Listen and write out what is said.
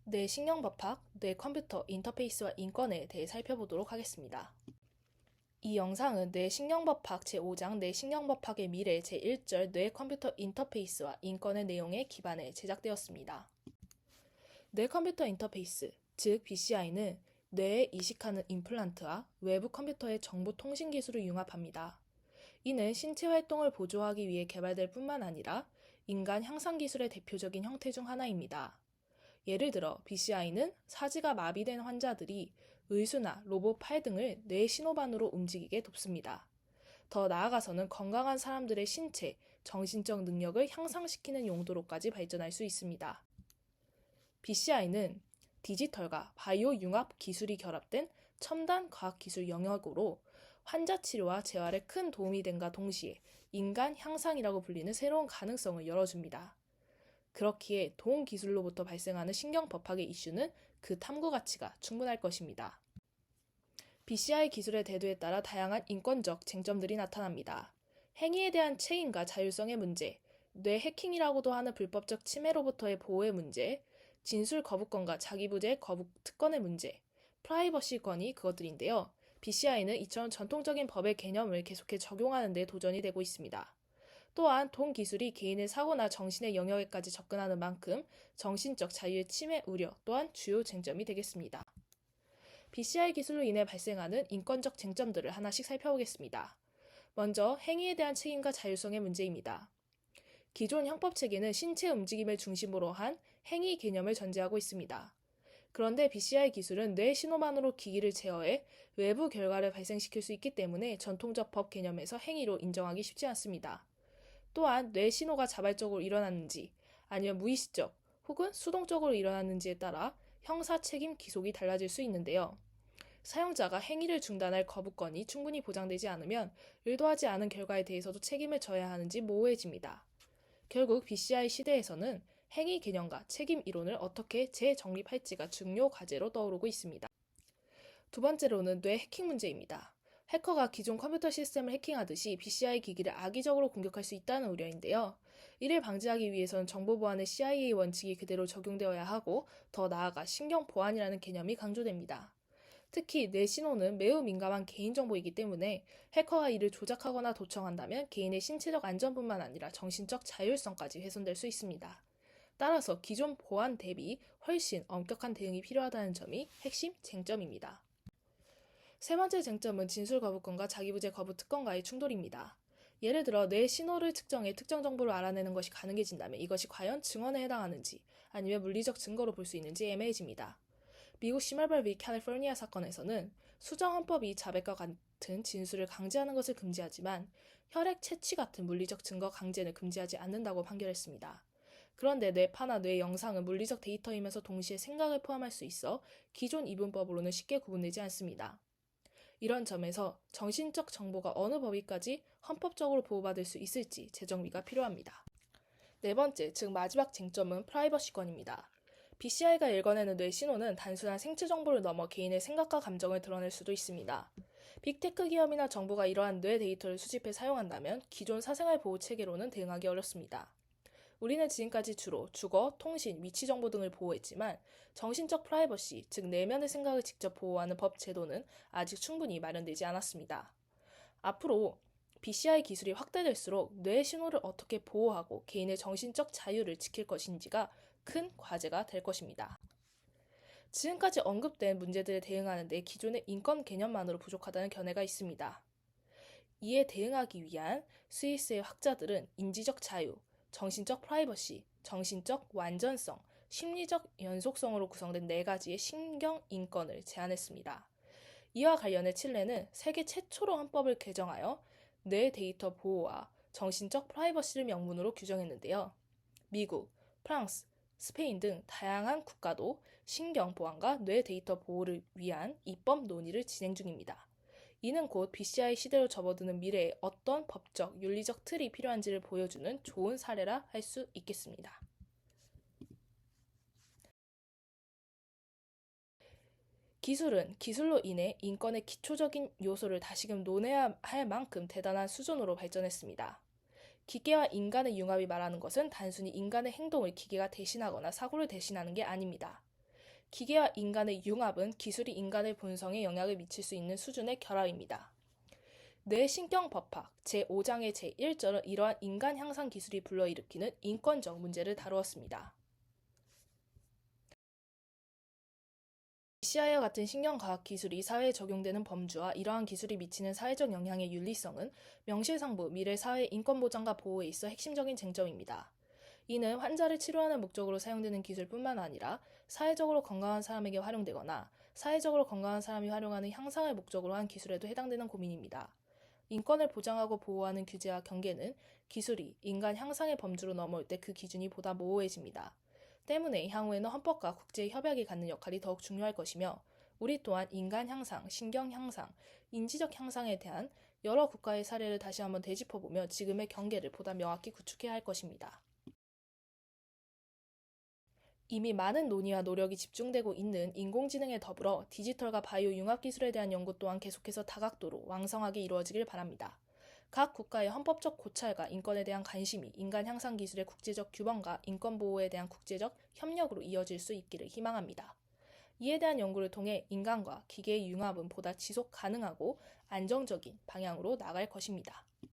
뇌신경법학, 뇌컴퓨터 인터페이스와 인권에 대해 살펴보도록 하겠습니다. 이 영상은 뇌신경법학 제5장 뇌신경법학의 미래 제1절 뇌컴퓨터 인터페이스와 인권의 내용에 기반해 제작되었습니다. 뇌컴퓨터 인터페이스, 즉 BCI는 뇌에 이식하는 임플란트와 외부 컴퓨터의 정보 통신 기술을 융합합니다. 이는 신체 활동을 보조하기 위해 개발될 뿐만 아니라 인간 향상 기술의 대표적인 형태 중 하나입니다. 예를 들어 BCI는 사지가 마비된 환자들이 의수나 로봇 팔 등을 뇌 신호반으로 움직이게 돕습니다. 더 나아가서는 건강한 사람들의 신체, 정신적 능력을 향상시키는 용도로까지 발전할 수 있습니다. BCI는 디지털과 바이오 융합 기술이 결합된 첨단 과학기술 영역으로 환자 치료와 재활에 큰 도움이 됨과 동시에 인간 향상이라고 불리는 새로운 가능성을 열어줍니다. 그렇기에 도움기술로부터 발생하는 신경법학의 이슈는 그 탐구 가치가 충분할 것입니다. BCI 기술의 대두에 따라 다양한 인권적 쟁점들이 나타납니다. 행위에 대한 책임과 자율성의 문제, 뇌 해킹이라고도 하는 불법적 침해로부터의 보호의 문제, 진술 거부권과 자기부재 거부 특권의 문제, 프라이버시권이 그것들인데요. BCI는 이처럼 전통적인 법의 개념을 계속해 적용하는 데 도전이 되고 있습니다. 또한 동 기술이 개인의 사고나 정신의 영역에까지 접근하는 만큼 정신적 자유의 침해 우려 또한 주요 쟁점이 되겠습니다. BCI 기술로 인해 발생하는 인권적 쟁점들을 하나씩 살펴보겠습니다. 먼저 행위에 대한 책임과 자율성의 문제입니다. 기존 형법 체계는 신체 움직임을 중심으로 한 행위 개념을 전제하고 있습니다. 그런데 BCI 기술은 뇌 신호만으로 기기를 제어해 외부 결과를 발생시킬 수 있기 때문에 전통적 법 개념에서 행위로 인정하기 쉽지 않습니다. 또한 뇌 신호가 자발적으로 일어났는지 아니면 무의식적 혹은 수동적으로 일어났는지에 따라 형사 책임 기속이 달라질 수 있는데요. 사용자가 행위를 중단할 거부권이 충분히 보장되지 않으면 의도하지 않은 결과에 대해서도 책임을 져야 하는지 모호해집니다. 결국 BCI 시대에서는 행위 개념과 책임 이론을 어떻게 재정립할지가 중요 과제로 떠오르고 있습니다. 두 번째로는 뇌 해킹 문제입니다. 해커가 기존 컴퓨터 시스템을 해킹하듯이 BCI 기기를 악의적으로 공격할 수 있다는 우려인데요. 이를 방지하기 위해서는 정보 보안의 CIA 원칙이 그대로 적용되어야 하고 더 나아가 신경 보안이라는 개념이 강조됩니다. 특히 뇌 신호는 매우 민감한 개인정보이기 때문에 해커가 이를 조작하거나 도청한다면 개인의 신체적 안전뿐만 아니라 정신적 자율성까지 훼손될 수 있습니다. 따라서 기존 보안 대비 훨씬 엄격한 대응이 필요하다는 점이 핵심 쟁점입니다. 세 번째 쟁점은 진술 거부권과 자기부재 거부 특권과의 충돌입니다. 예를 들어 뇌 신호를 측정해 특정 정보를 알아내는 것이 가능해진다면 이것이 과연 증언에 해당하는지 아니면 물리적 증거로 볼 수 있는지 애매해집니다. 미국 시멀벌 비 캘리포니아 사건에서는 수정헌법이 자백과 같은 진술을 강제하는 것을 금지하지만 혈액 채취 같은 물리적 증거 강제는 금지하지 않는다고 판결했습니다. 그런데 뇌파나 뇌 영상은 물리적 데이터이면서 동시에 생각을 포함할 수 있어 기존 이분법으로는 쉽게 구분되지 않습니다. 이런 점에서 정신적 정보가 어느 범위까지 헌법적으로 보호받을 수 있을지 재정비가 필요합니다. 네 번째, 즉 마지막 쟁점은 프라이버시권입니다. BCI가 읽어내는 뇌 신호는 단순한 생체 정보를 넘어 개인의 생각과 감정을 드러낼 수도 있습니다. 빅테크 기업이나 정부가 이러한 뇌 데이터를 수집해 사용한다면 기존 사생활 보호 체계로는 대응하기 어렵습니다. 우리는 지금까지 주로 주거, 통신, 위치 정보 등을 보호했지만 정신적 프라이버시, 즉 내면의 생각을 직접 보호하는 법 제도는 아직 충분히 마련되지 않았습니다. 앞으로 BCI 기술이 확대될수록 뇌 신호를 어떻게 보호하고 개인의 정신적 자유를 지킬 것인지가 큰 과제가 될 것입니다. 지금까지 언급된 문제들에 대응하는 데 기존의 인권 개념만으로 부족하다는 견해가 있습니다. 이에 대응하기 위한 스위스의 학자들은 인지적 자유, 정신적 프라이버시, 정신적 완전성, 심리적 연속성으로 구성된 4가지의 신경 인권을 제안했습니다. 이와 관련해 칠레는 세계 최초로 헌법을 개정하여 뇌 데이터 보호와 정신적 프라이버시를 명문으로 규정했는데요. 미국, 프랑스, 스페인 등 다양한 국가도 신경 보안과 뇌 데이터 보호를 위한 입법 논의를 진행 중입니다. 이는 곧 BCI 시대로 접어드는 미래에 어떤 법적, 윤리적 틀이 필요한지를 보여주는 좋은 사례라 할 수 있겠습니다. 기술은 기술로 인해 인권의 기초적인 요소를 다시금 논해야 할 만큼 대단한 수준으로 발전했습니다. 기계와 인간의 융합이 말하는 것은 단순히 인간의 행동을 기계가 대신하거나 사고를 대신하는 게 아닙니다. 기계와 인간의 융합은 기술이 인간의 본성에 영향을 미칠 수 있는 수준의 결합입니다. 뇌신경법학 제5장의 제1절은 이러한 인간 향상 기술이 불러일으키는 인권적 문제를 다루었습니다. CI와 같은 신경과학 기술이 사회에 적용되는 범주와 이러한 기술이 미치는 사회적 영향의 윤리성은 명실상부 미래 사회의 인권 보장과 보호에 있어 핵심적인 쟁점입니다. 이는 환자를 치료하는 목적으로 사용되는 기술뿐만 아니라 사회적으로 건강한 사람에게 활용되거나 사회적으로 건강한 사람이 활용하는 향상을 목적으로 한 기술에도 해당되는 고민입니다. 인권을 보장하고 보호하는 규제와 경계는 기술이 인간 향상의 범주로 넘어올 때 그 기준이 보다 모호해집니다. 때문에 향후에는 헌법과 국제협약이 갖는 역할이 더욱 중요할 것이며 우리 또한 인간 향상, 신경 향상, 인지적 향상에 대한 여러 국가의 사례를 다시 한번 되짚어보며 지금의 경계를 보다 명확히 구축해야 할 것입니다. 이미 많은 논의와 노력이 집중되고 있는 인공지능에 더불어 디지털과 바이오 융합 기술에 대한 연구 또한 계속해서 다각도로 왕성하게 이루어지길 바랍니다. 각 국가의 헌법적 고찰과 인권에 대한 관심이 인간 향상 기술의 국제적 규범과 인권 보호에 대한 국제적 협력으로 이어질 수 있기를 희망합니다. 이에 대한 연구를 통해 인간과 기계의 융합은 보다 지속 가능하고 안정적인 방향으로 나갈 것입니다.